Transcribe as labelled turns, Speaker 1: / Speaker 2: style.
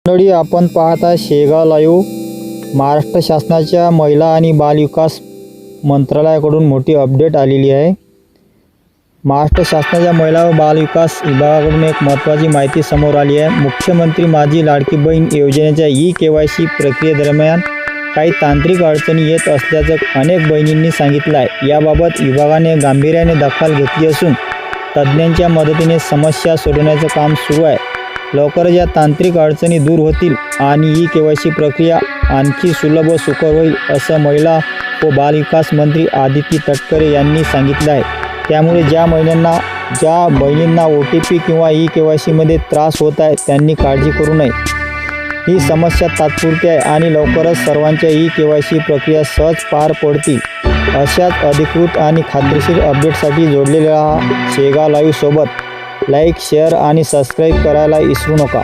Speaker 1: मंडळी, आपण पाहता शेगाव लाईव्ह. महाराष्ट्र शासनाच्या महिला आणि बालविकास मंत्रालयाकडून मोठी अपडेट आलेली आहे. महाराष्ट्र शासनाच्या महिला व बालविकास विभागाकडून एक महत्त्वाची माहिती समोर आली आहे. मुख्यमंत्री माझी लाडकी बहीण योजनेच्या KYC प्रक्रियेदरम्यान काही तांत्रिक अडचणी येत असल्याचं अनेक बहिणींनी सांगितलं आहे. याबाबत विभागाने गांभीर्याने दखल घेतली असून तज्ज्ञांच्या मदतीने समस्या सोडवण्याचं काम सुरू आहे. लवकरच या तांत्रिक अडचणी दूर होतील आणि KYC प्रक्रिया आणखी सुलभ व सुकर होईल, असं महिला व बालविकास मंत्री आदिती तटकरे यांनी सांगितलं आहे. त्यामुळे ज्या बहिणींना OTP किंवा KYC मध्ये त्रास होत आहे त्यांनी काळजी करू नये. ही समस्या तात्पुरती आहे आणि लवकरच सर्वांच्या KYC प्रक्रिया सहज पार पडतील. अशाच अधिकृत आणि खात्रीशीर अपडेटसाठी जोडलेले राहा शेगाव लाईव्ह सोबत. लाईक, शेअर आणि सबस्क्राईब करायला विसरू नका.